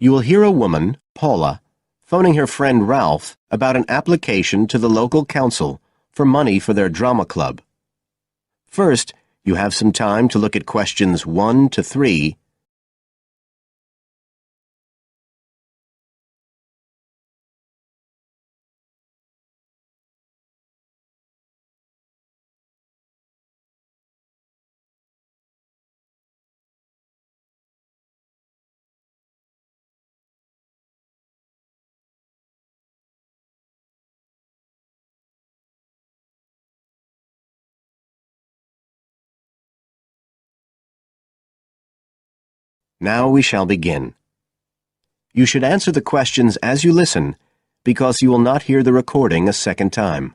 You will hear a woman, Paula, phoning her friend Ralph about an application to the local council for money for their drama club. First, you have some time to look at questions 1 to 3. Now we shall begin. You should answer the questions as you listen, because you will not hear the recording a second time.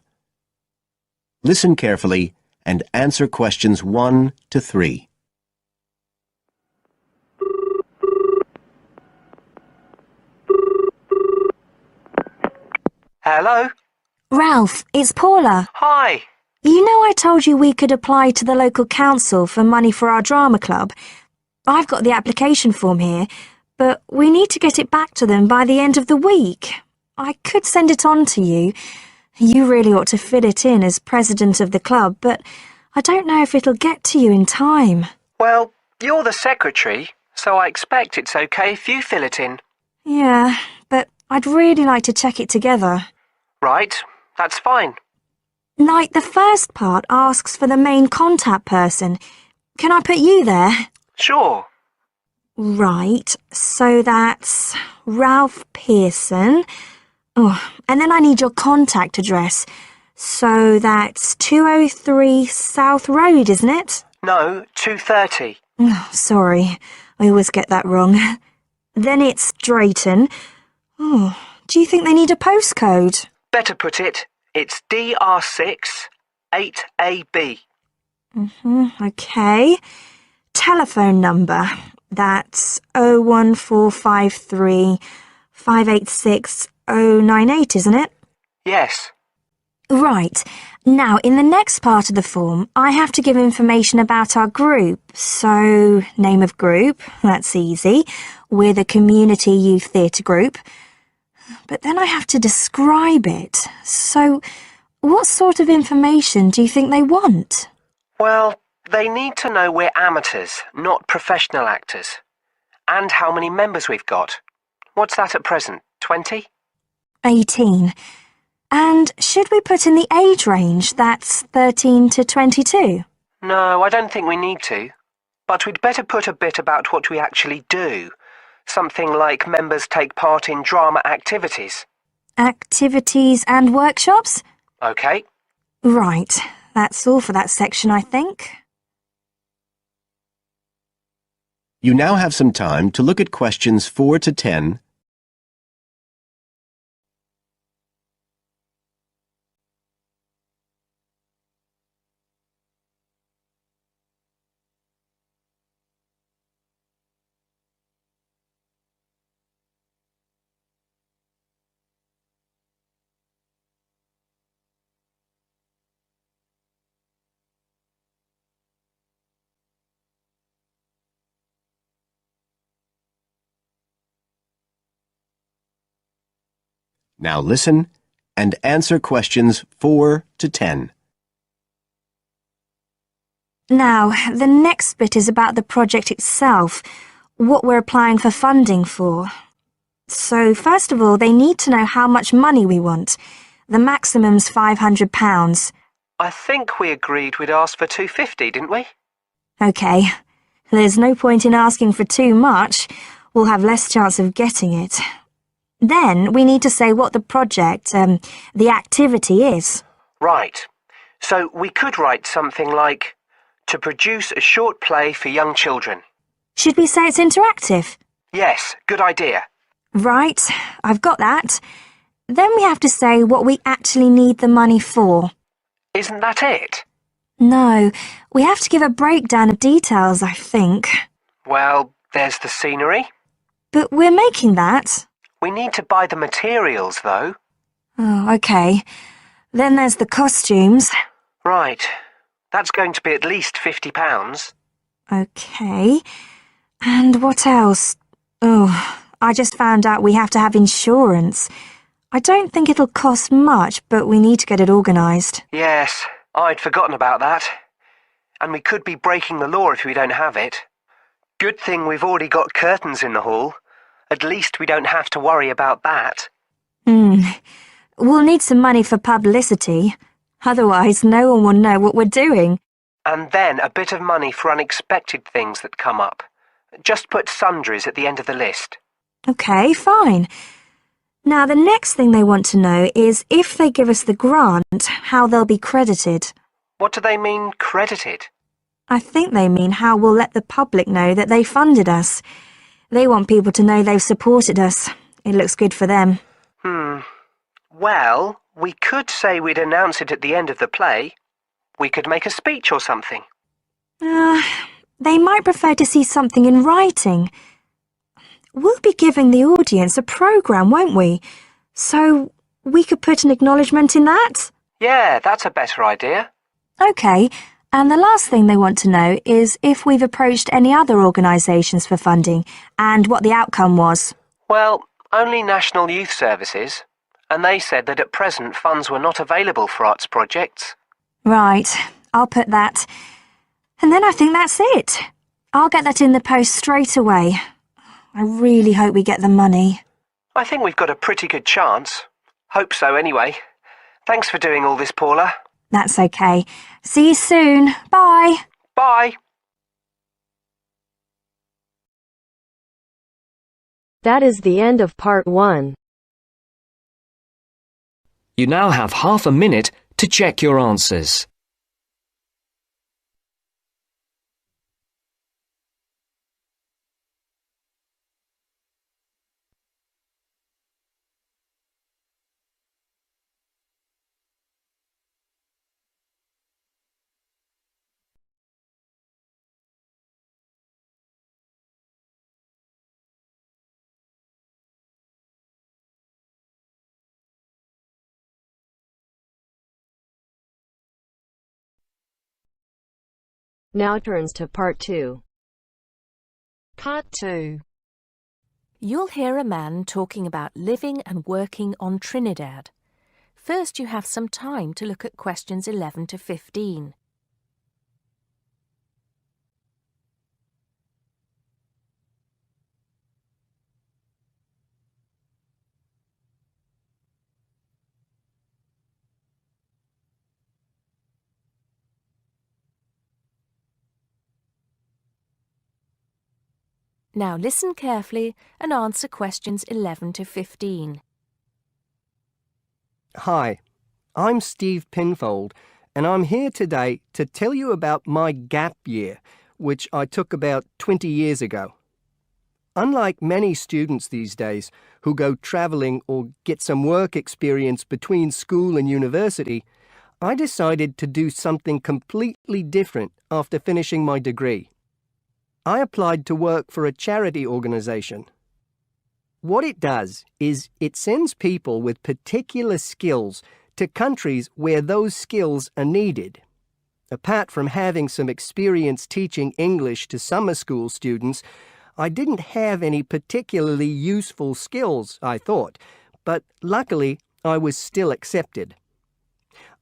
Listen carefully and answer questions 1 to 3. Hello? Ralph, it's Paula. Hi. You know I told you we could apply to the local council for money for our drama club? I've got the application form here, but we need to get it back to them by the end of the week. I could send it on to you. You really ought to fill it in as president of the club, but I don't know if it'll get to you in time. Well, you're the secretary, so I expect it's okay if you fill it in. Yeah, but I'd really like to check it together. Right, that's fine. Like, the first part asks for the main contact person. Can I put you there? Sure. Right, so that's Ralph Pearson. Oh, and then I need your contact address. So that's 203 South Road, isn't it? No, 2:30. Oh, sorry, I always get that wrong. Then it's Drayton. Oh, do you think they need a postcode? Better put it, it's DR6 8AB. Okay. Telephone number. That's 01453 586 098, isn't it? Yes. Right. Now, in the next part of the form, I have to give information about our group. So, name of group, that's easy. We're the Community Youth Theatre Group. But then I have to describe it. So, what sort of information do you think they want? Well, they need to know we're amateurs, not professional actors. And how many members we've got. What's that at present, 20? 18. And should we put in the age range? That's 13 to 22? No, I don't think we need to. But we'd better put a bit about what we actually do. Something like members take part in drama activities. Activities and workshops? Okay. Right. That's all for that section, I think. You now have some time to look at questions 4 to 10. Now listen and answer questions 4 to 10. Now, the next bit is about the project itself, what we're applying for funding for. So, first of all, they need to know how much money we want. The maximum's £500. I think we agreed we'd ask for 250, didn't we? OK. There's no point in asking for too much. We'll have less chance of getting it. Then we need to say what the project, the activity is. Right. So we could write something like, to produce a short play for young children. Should we say it's interactive? Yes, good idea. Right, I've got that. Then we have to say what we actually need the money for. Isn't that it? No, we have to give a breakdown of details, I think. Well, there's the scenery. But we're making that. We need to buy the materials, though. Oh, OK. Then there's the costumes. Right. That's going to be at least £50. OK. And what else? Oh, I just found out we have to have insurance. I don't think it'll cost much, but we need to get it organised. Yes, I'd forgotten about that. And we could be breaking the law if we don't have it. Good thing we've already got curtains in the hall. At least we don't have to worry about that. We'll need some money for publicity. Otherwise, no one will know what we're doing. And then a bit of money for unexpected things that come up. Just put sundries at the end of the list. OK, fine. Now, the next thing they want to know is if they give us the grant, how they'll be credited. What do they mean, credited? I think they mean how we'll let the public know that they funded us. They want people to know they've supported us. It looks good for them. Well, we could say we'd announce it at the end of the play. We could make a speech or something. They might prefer to see something in writing. We'll be giving the audience a programme, won't we? So we could put an acknowledgement in that? Yeah, that's a better idea. OK, and the last thing they want to know is if we've approached any other organisations for funding and what the outcome was. Well, only National Youth Services, and they said that at present funds were not available for arts projects. Right, I'll put that. And then I think that's it. I'll get that in the post straight away. I really hope we get the money. I think we've got a pretty good chance. Hope so, anyway. Thanks for doing all this, Paula. That's OK. See you soon. Bye. Bye. That is the end of part 1. You now have half a minute to check your answers. Now turns to part 2. Part 2. You'll hear a man talking about living and working on Trinidad. First, you have some time to look at questions 11 to 15. Now listen carefully and answer questions 11 to 15. Hi, I'm Steve Pinfold, and I'm here today to tell you about my gap year, which I took about 20 years ago. Unlike many students these days who go travelling or get some work experience between school and university, I decided to do something completely different after finishing my degree. I applied to work for a charity organisation. What it does is it sends people with particular skills to countries where those skills are needed. Apart from having some experience teaching English to summer school students, I didn't have any particularly useful skills, I thought, but luckily I was still accepted.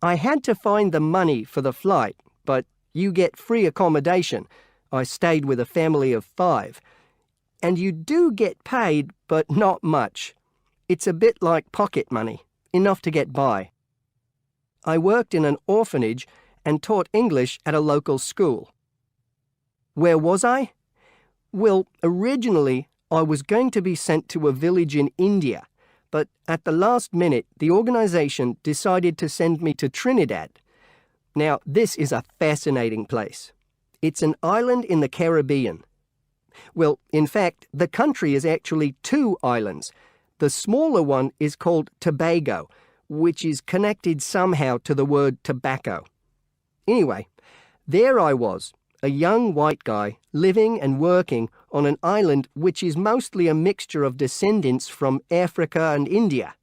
I had to find the money for the flight, but you get free accommodation. I stayed with a family of 5. And you do get paid, but not much. It's a bit like pocket money, enough to get by. I worked in an orphanage and taught English at a local school. Where was I? Well, originally I was going to be sent to a village in India, but at the last minute the organisation decided to send me to Trinidad. Now, this is a fascinating place. It's an island in the Caribbean. Well, in fact, the country is actually 2 islands. The smaller one is called Tobago, which is connected somehow to the word tobacco. Anyway, there I was, a young white guy living and working on an island which is mostly a mixture of descendants from Africa and India.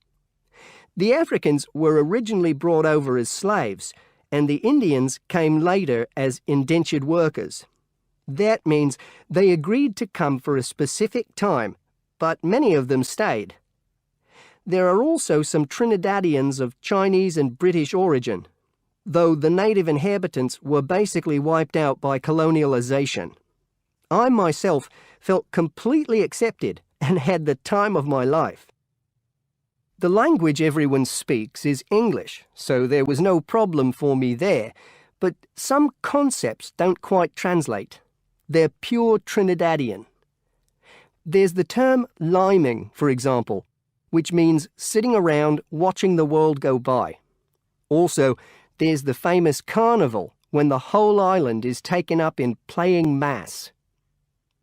The Africans were originally brought over as slaves, and the Indians came later as indentured workers. That means they agreed to come for a specific time, but many of them stayed. There are also some Trinidadians of Chinese and British origin, though the native inhabitants were basically wiped out by colonialization. I myself felt completely accepted and had the time of my life. The language everyone speaks is English, so there was no problem for me there, but some concepts don't quite translate. They're pure Trinidadian. There's the term liming, for example, which means sitting around watching the world go by. Also, there's the famous carnival, when the whole island is taken up in playing mass.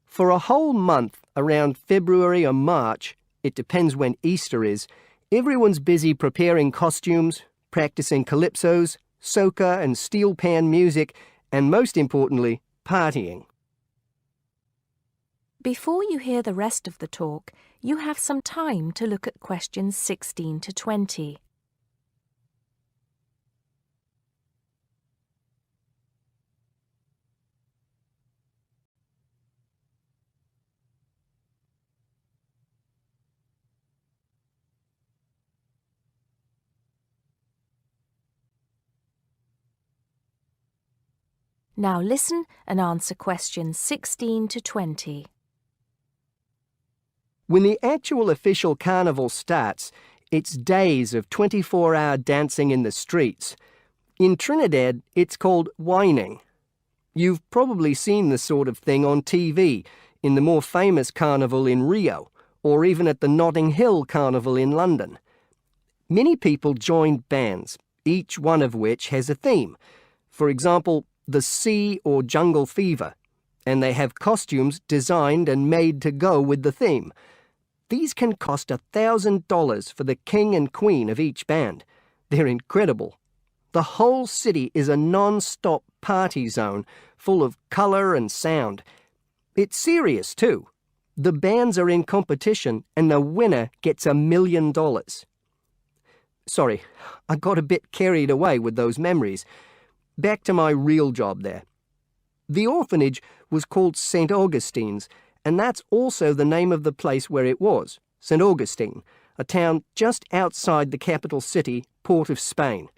For a whole month, around February or March, it depends when Easter is, everyone's busy preparing costumes, practicing calypsos, soca and steel pan music, and most importantly, partying. Before you hear the rest of the talk, you have some time to look at questions 16 to 20. Now listen and answer questions 16 to 20. When the actual official carnival starts, it's days of 24-hour dancing in the streets. In Trinidad, it's called whining. You've probably seen this sort of thing on TV, in the more famous carnival in Rio, or even at the Notting Hill Carnival in London. Many people joined bands, each one of which has a theme. For example, the Sea or Jungle Fever, and they have costumes designed and made to go with the theme. These can cost $1,000 for the king and queen of each band. They're incredible. The whole city is a non-stop party zone full of colour and sound. It's serious too. The bands are in competition and the winner gets $1 million. Sorry, I got a bit carried away with those memories. Back to my real job there. The orphanage was called St. Augustine's, and that's also the name of the place where it was, St. Augustine, a town just outside the capital city, Port of Spain.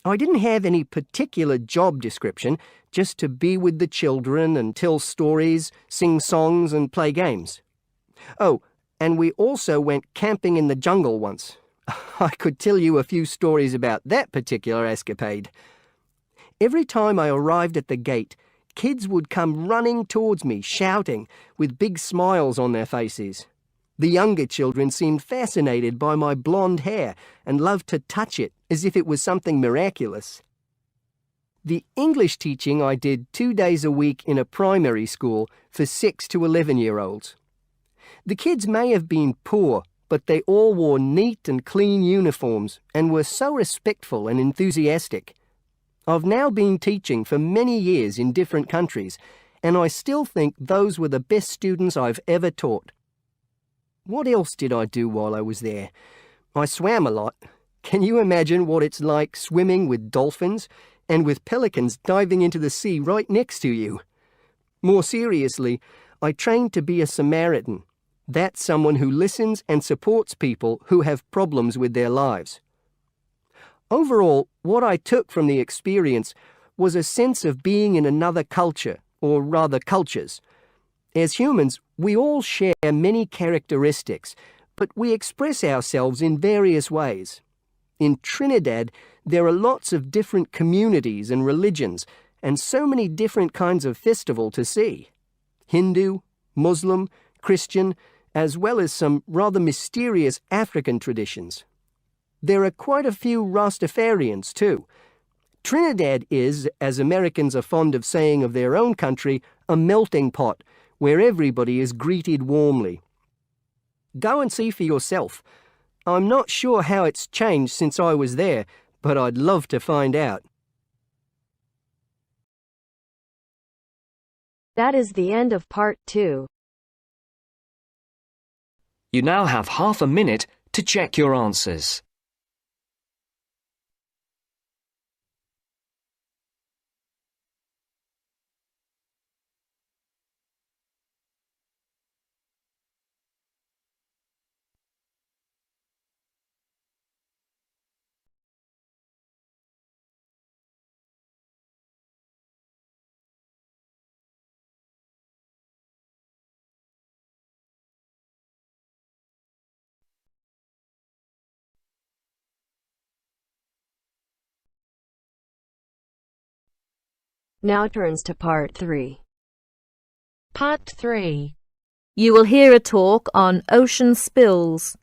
I didn't have any particular job description, just to be with the children and tell stories, sing songs and play games. Oh, and we also went camping in the jungle once. I could tell you a few stories about that particular escapade. Every time I arrived at the gate, kids would come running towards me, shouting, with big smiles on their faces. The younger children seemed fascinated by my blonde hair and loved to touch it as if it was something miraculous. The English teaching I did 2 days a week in a primary school for 6 to 11-year-olds. The kids may have been poor, but they all wore neat and clean uniforms and were so respectful and enthusiastic. I've now been teaching for many years in different countries, and I still think those were the best students I've ever taught. What else did I do while I was there? I swam a lot. Can you imagine what it's like swimming with dolphins and with pelicans diving into the sea right next to you? More seriously, I trained to be a Samaritan. That's someone who listens and supports people who have problems with their lives. Overall, what I took from the experience was a sense of being in another culture, or rather cultures. As humans, we all share many characteristics, but we express ourselves in various ways. In Trinidad, there are lots of different communities and religions, and so many different kinds of festival to see. Hindu, Muslim, Christian, as well as some rather mysterious African traditions. There are quite a few Rastafarians too. Trinidad is, as Americans are fond of saying of their own country, a melting pot where everybody is greeted warmly. Go and see for yourself. I'm not sure how it's changed since I was there, but I'd love to find out. That is the end of part 2. You now have half a minute to check your answers. Now turns to Part 3. Part 3. You will hear a talk on ocean spills.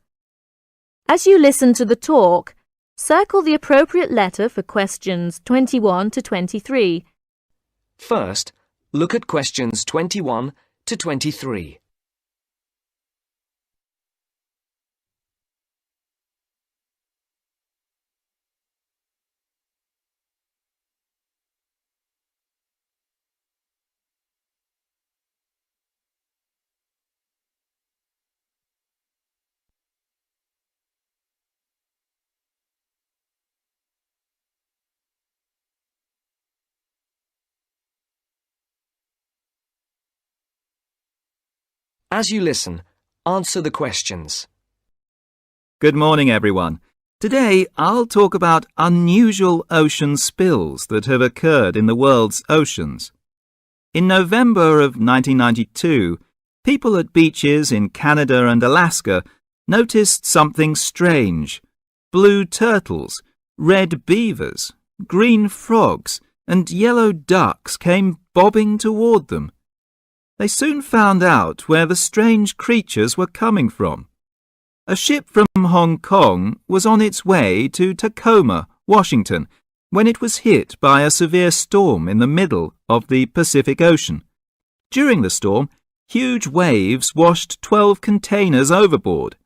As you listen to the talk, circle the appropriate letter for questions 21 to 23. First, look at questions 21 to 23. As you listen, answer the questions. Good morning, everyone. Today, I'll talk about unusual ocean spills that have occurred in the world's oceans. In November of 1992, people at beaches in Canada and Alaska noticed something strange. Blue turtles, red beavers, green frogs, and yellow ducks came bobbing toward them. They soon found out where the strange creatures were coming from. A ship from Hong Kong was on its way to Tacoma, Washington, when it was hit by a severe storm in the middle of the Pacific Ocean. During the storm, huge waves washed 12 containers overboard.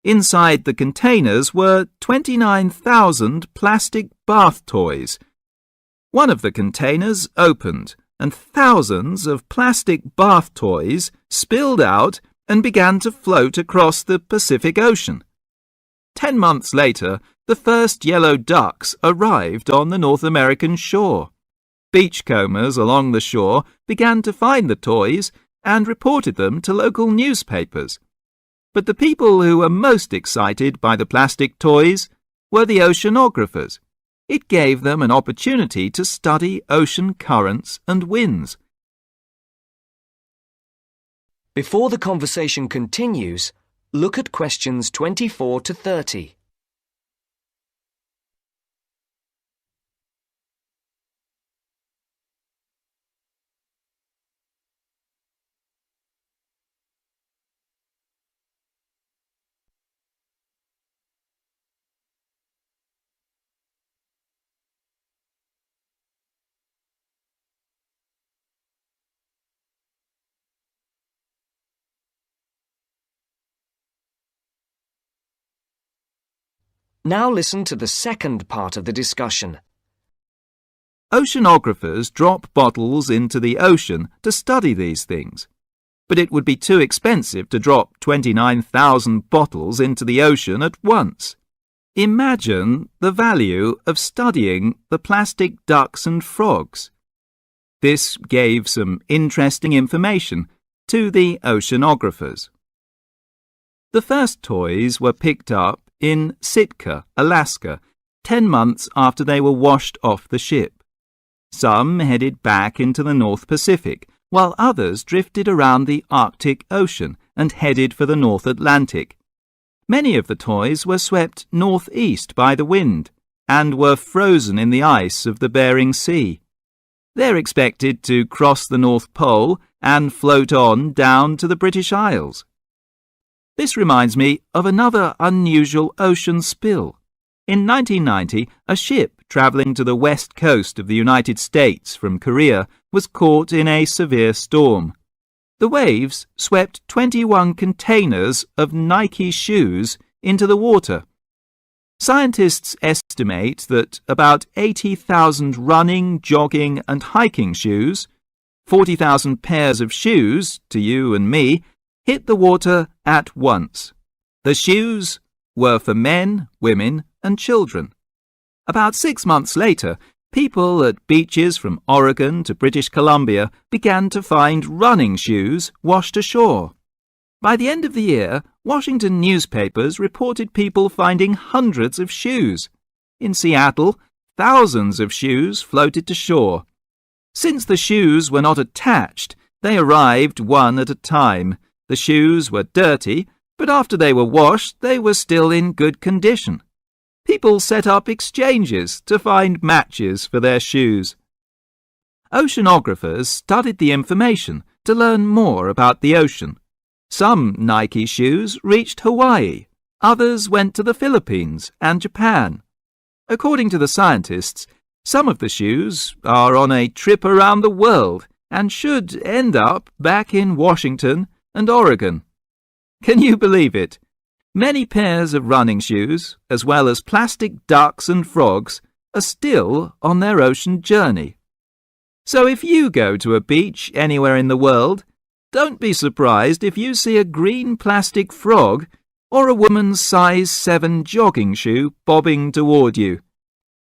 Inside the containers were 29,000 plastic bath toys. One of the containers opened, and thousands of plastic bath toys spilled out and began to float across the Pacific Ocean. 10 months later, the first yellow ducks arrived on the North American shore. Beachcombers along the shore began to find the toys and reported them to local newspapers. But the people who were most excited by the plastic toys were the oceanographers. It gave them an opportunity to study ocean currents and winds. Before the conversation continues, look at questions 24 to 30. Now listen to the second part of the discussion. Oceanographers drop bottles into the ocean to study these things. But it would be too expensive to drop 29,000 bottles into the ocean at once. Imagine the value of studying the plastic ducks and frogs. This gave some interesting information to the oceanographers. The first toys were picked up in Sitka, Alaska, 10 months after they were washed off the ship. Some headed back into the North Pacific, while others drifted around the Arctic Ocean and headed for the North Atlantic. Many of the toys were swept northeast by the wind and were frozen in the ice of the Bering Sea. They're expected to cross the North Pole and float on down to the British Isles. This reminds me of another unusual ocean spill. In 1990, a ship travelling to the west coast of the United States from Korea was caught in a severe storm. The waves swept 21 containers of Nike shoes into the water. Scientists estimate that about 80,000 running, jogging and hiking shoes, 40,000 pairs of shoes, to you and me, hit the water at once. The shoes were for men, women and children. About 6 months later, people at beaches from Oregon to British Columbia began to find running shoes washed ashore. By the end of the year, Washington newspapers reported people finding hundreds of shoes. In Seattle, thousands of shoes floated to shore. Since the shoes were not attached, they arrived one at a time. The shoes were dirty, but after they were washed, they were still in good condition. People set up exchanges to find matches for their shoes. Oceanographers studied the information to learn more about the ocean. Some Nike shoes reached Hawaii, others went to the Philippines and Japan. According to the scientists, some of the shoes are on a trip around the world and should end up back in Washington and Oregon. Can you believe it? Many pairs of running shoes, as well as plastic ducks and frogs, are still on their ocean journey. So if you go to a beach anywhere in the world, don't be surprised if you see a green plastic frog or a woman's size 7 jogging shoe bobbing toward you.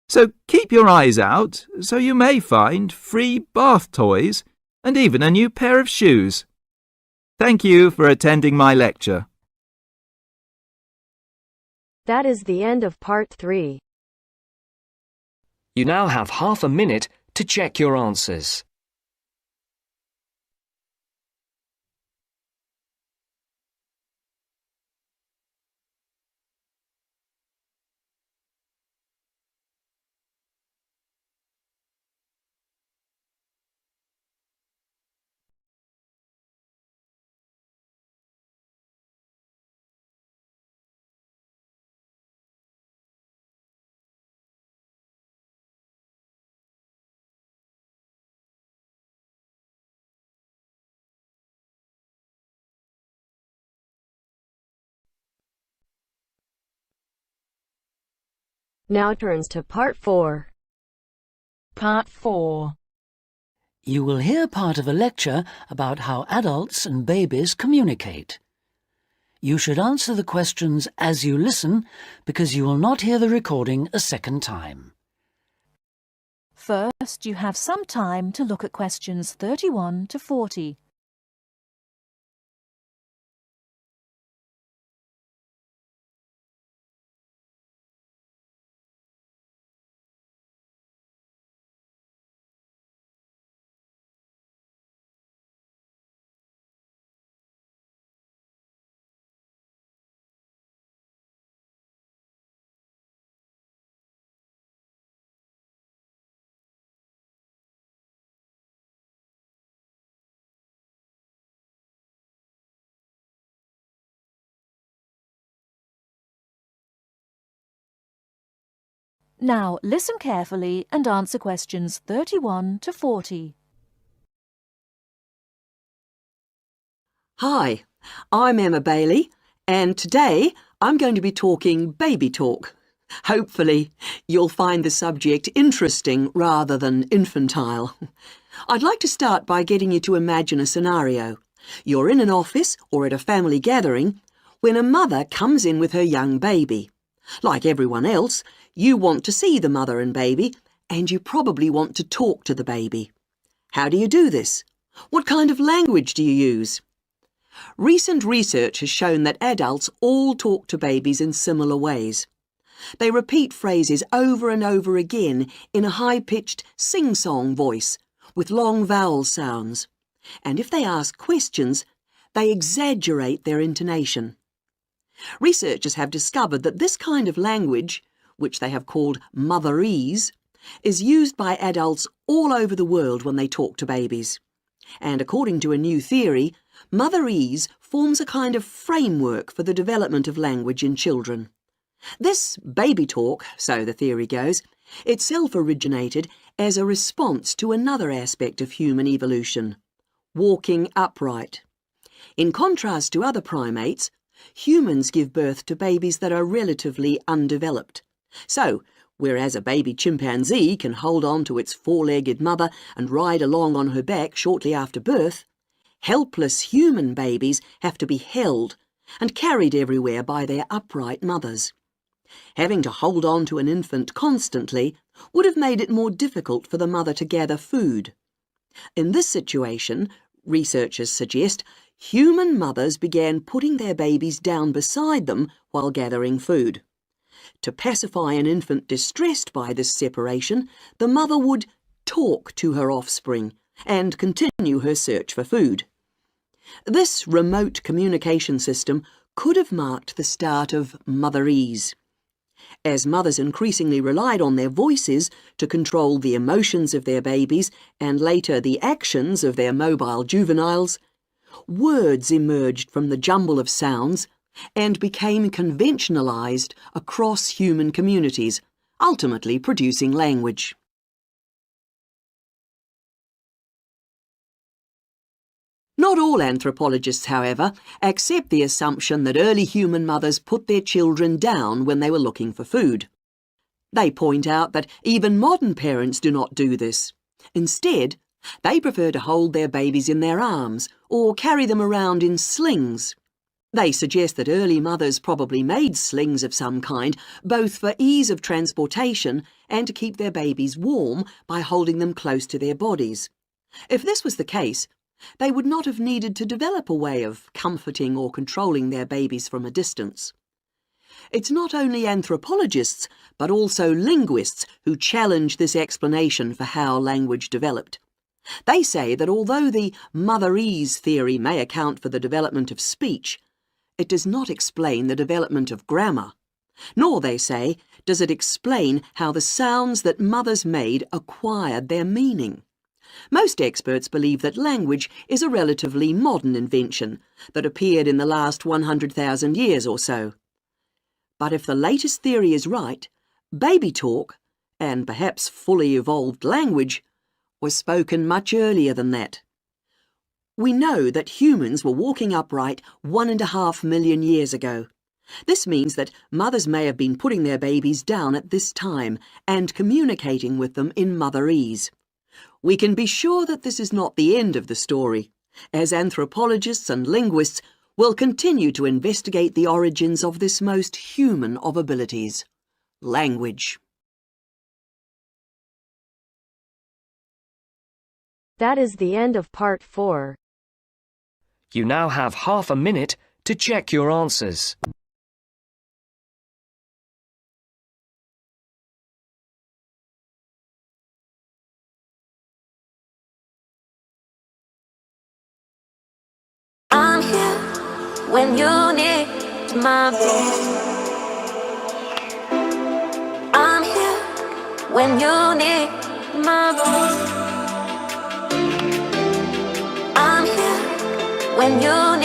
So keep your eyes out, so you may find free bath toys and even a new pair of shoes. Thank you for attending my lecture. That is the end of part 3. You now have half a minute to check your answers. Now turns to part 4. Part 4. You will hear part of a lecture about how adults and babies communicate. You should answer the questions as you listen because you will not hear the recording a second time. First, you have some time to look at questions 31 to 40. Now listen carefully and answer questions 31 to 40. Hi, I'm Emma Bailey, and today I'm going to be talking baby talk. Hopefully, you'll find the subject interesting rather than infantile. I'd like to start by getting you to imagine a scenario. You're in an office or at a family gathering when a mother comes in with her young baby. Like everyone else, you want to see the mother and baby, and you probably want to talk to the baby. How do you do this? What kind of language do you use? Recent research has shown that adults all talk to babies in similar ways. They repeat phrases over and over again in a high-pitched sing-song voice with long vowel sounds. And if they ask questions, they exaggerate their intonation. Researchers have discovered that this kind of language, which they have called motherese, is used by adults all over the world when they talk to babies. And according to a new theory, motherese forms a kind of framework for the development of language in children. This baby talk, so the theory goes, itself originated as a response to another aspect of human evolution, walking upright. In contrast to other primates, humans give birth to babies that are relatively undeveloped. So, whereas a baby chimpanzee can hold on to its four-legged mother and ride along on her back shortly after birth, helpless human babies have to be held and carried everywhere by their upright mothers. Having to hold on to an infant constantly would have made it more difficult for the mother to gather food. In this situation, researchers suggest, human mothers began putting their babies down beside them while gathering food. To pacify an infant distressed by this separation, the mother would talk to her offspring and continue her search for food. This remote communication system could have marked the start of motherese. As mothers increasingly relied on their voices to control the emotions of their babies and later the actions of their mobile juveniles, words emerged from the jumble of sounds and became conventionalized across human communities, ultimately producing language. Not all anthropologists, however, accept the assumption that early human mothers put their children down when they were looking for food. They point out that even modern parents do not do this. Instead, they prefer to hold their babies in their arms or carry them around in slings. They suggest that early mothers probably made slings of some kind, both for ease of transportation and to keep their babies warm by holding them close to their bodies. If this was the case, they would not have needed to develop a way of comforting or controlling their babies from a distance. It's not only anthropologists, but also linguists who challenge this explanation for how language developed. They say that although the motherese theory may account for the development of speech, it does not explain the development of grammar. Nor, they say, does it explain how the sounds that mothers made acquired their meaning. Most experts believe that language is a relatively modern invention that appeared in the last 100,000 years or so. But if the latest theory is right, baby talk, and perhaps fully evolved language, was spoken much earlier than that. We know that humans were walking upright 1.5 million years ago. This means that mothers may have been putting their babies down at this time and communicating with them in motherese. We can be sure that this is not the end of the story, as anthropologists and linguists will continue to investigate the origins of this most human of abilities, language. That is the end of part 4. You now have half a minute to check your answers. I'm here when you need my voice. I'm here when you need my voice. I'm here when you